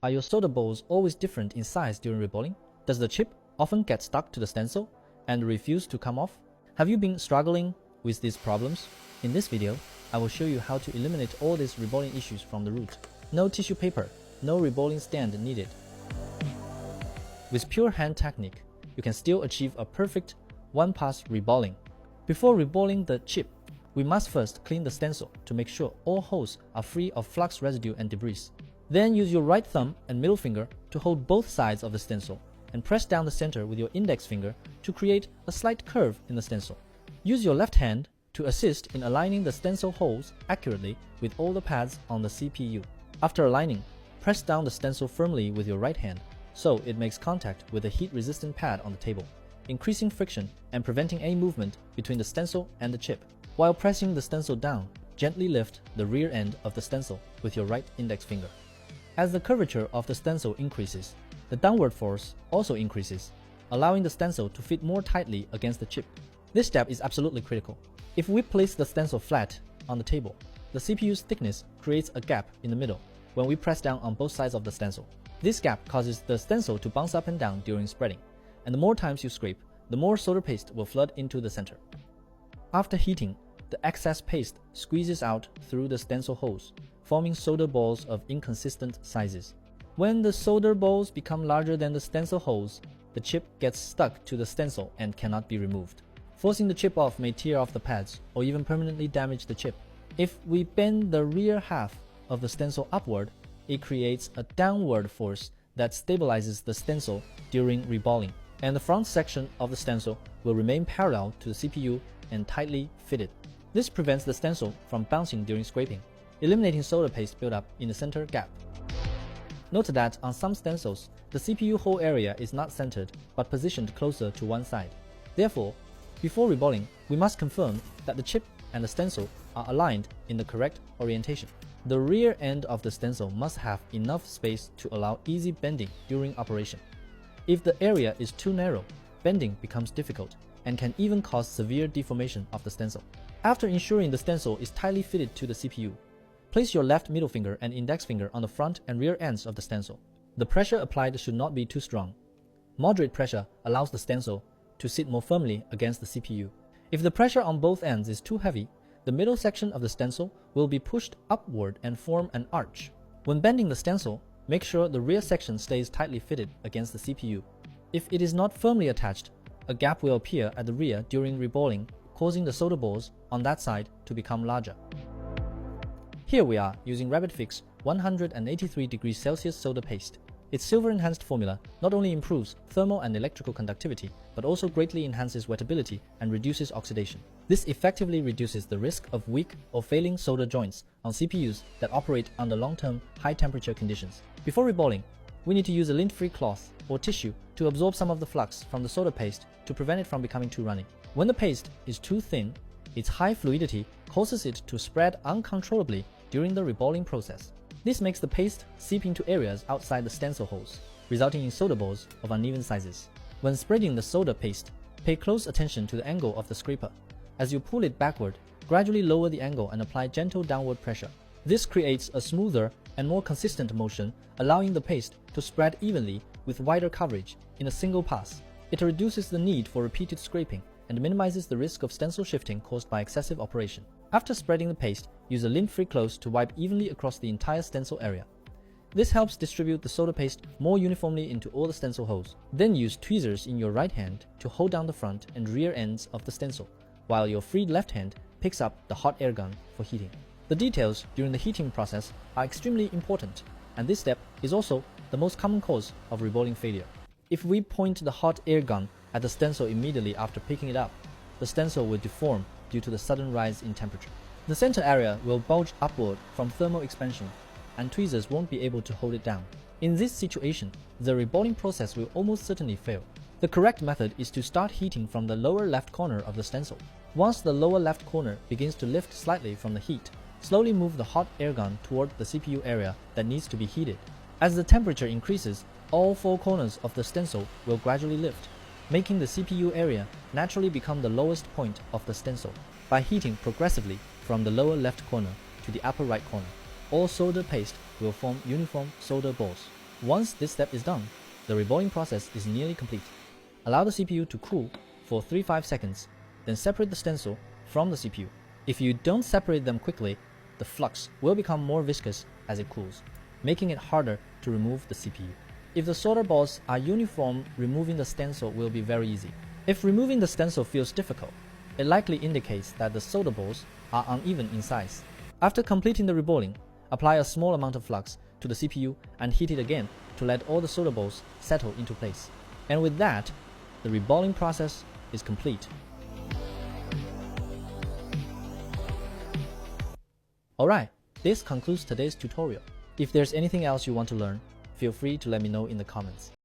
Are your solder balls always different in size during reballing? Does the chip often get stuck to the stencil and refuse to come off? Have you been struggling with these problems? In this video, I will show you how to eliminate all these reballing issues from the root. No tissue paper, no reballing stand needed. With pure hand technique, you can still achieve a perfect one-pass reballing. Before reballing the chip, we must first clean the stencil to make sure all holes are free of flux residue and debris. Then use your right thumb and middle finger to hold both sides of the stencil and press down the center with your index finger to create a slight curve in the stencil. Use your left hand to assist in aligning the stencil holes accurately with all the pads on the CPU. After aligning, press down the stencil firmly with your right hand so it makes contact with the heat-resistant pad on the table, increasing friction and preventing any movement between the stencil and the chip. While pressing the stencil down, gently lift the rear end of the stencil with your right index finger. As the curvature of the stencil increases, the downward force also increases, allowing the stencil to fit more tightly against the chip. This step is absolutely critical. If we place the stencil flat on the table, the CPU's thickness creates a gap in the middle when we press down on both sides of the stencil. This gap causes the stencil to bounce up and down during spreading, and the more times you scrape, the more solder paste will flood into the center. After heating, the excess paste squeezes out through the stencil holes, forming solder balls of inconsistent sizes. When the solder balls become larger than the stencil holes, the chip gets stuck to the stencil and cannot be removed. Forcing the chip off may tear off the pads or even permanently damage the chip. If we bend the rear half of the stencil upward, it creates a downward force that stabilizes the stencil during reballing, and the front section of the stencil will remain parallel to the CPU and tightly fitted. This prevents the stencil from bouncing during scraping, eliminating solder paste buildup in the center gap. Note that on some stencils, the CPU hole area is not centered but positioned closer to one side. Therefore, before reballing, we must confirm that the chip and the stencil are aligned in the correct orientation. The rear end of the stencil must have enough space to allow easy bending during operation. If the area is too narrow, bending becomes difficult and can even cause severe deformation of the stencil. After ensuring the stencil is tightly fitted to the CPU, place your left middle finger and index finger on the front and rear ends of the stencil. The pressure applied should not be too strong. Moderate pressure allows the stencil to sit more firmly against the CPU. If the pressure on both ends is too heavy, the middle section of the stencil will be pushed upward and form an arch. When bending the stencil, make sure the rear section stays tightly fitted against the CPU. If it is not firmly attached, a gap will appear at the rear during reballing, causing the solder balls on that side to become larger. Here we are using RapidFix 183 degrees Celsius solder paste. Its silver-enhanced formula not only improves thermal and electrical conductivity, but also greatly enhances wettability and reduces oxidation. This effectively reduces the risk of weak or failing solder joints on CPUs that operate under long-term, high-temperature conditions. Before reballing, we need to use a lint-free cloth or tissue to absorb some of the flux from the solder paste to prevent it from becoming too runny. When the paste is too thin, its high fluidity causes it to spread uncontrollably during the reballing process. This makes the paste seep into areas outside the stencil holes, resulting in solder balls of uneven sizes. When spreading the solder paste, pay close attention to the angle of the scraper. As you pull it backward, gradually lower the angle and apply gentle downward pressure. This creates a smoother and more consistent motion, allowing the paste to spread evenly with wider coverage in a single pass. It reduces the need for repeated scraping and minimizes the risk of stencil shifting caused by excessive operation. After spreading the paste, use a lint-free cloth to wipe evenly across the entire stencil area. This helps distribute the solder paste more uniformly into all the stencil holes. Then use tweezers in your right hand to hold down the front and rear ends of the stencil, while your free left hand picks up the hot air gun for heating. The details during the heating process are extremely important, and this step is also the most common cause of reballing failure. If we point the hot air gun at the stencil immediately after picking it up, the stencil will deform due to the sudden rise in temperature. The center area will bulge upward from thermal expansion, and tweezers won't be able to hold it down. In this situation, the reballing process will almost certainly fail. The correct method is to start heating from the lower left corner of the stencil. Once the lower left corner begins to lift slightly from the heat, slowly move the hot air gun toward the CPU area that needs to be heated. As the temperature increases, all four corners of the stencil will gradually lift, making the CPU area naturally become the lowest point of the stencil. By heating progressively from the lower left corner to the upper right corner, all solder paste will form uniform solder balls. Once this step is done, the reballing process is nearly complete. Allow the CPU to cool for 3-5 seconds, then separate the stencil from the CPU. If you don't separate them quickly, the flux will become more viscous as it cools, making it harder to remove the CPU. If the solder balls are uniform, removing the stencil will be very easy. If removing the stencil feels difficult, it likely indicates that the solder balls are uneven in size. After completing the reballing, apply a small amount of flux to the CPU and heat it again to let all the solder balls settle into place. And with that, the reballing process is complete. Alright, this concludes today's tutorial. If there's anything else you want to learn, feel free to let me know in the comments.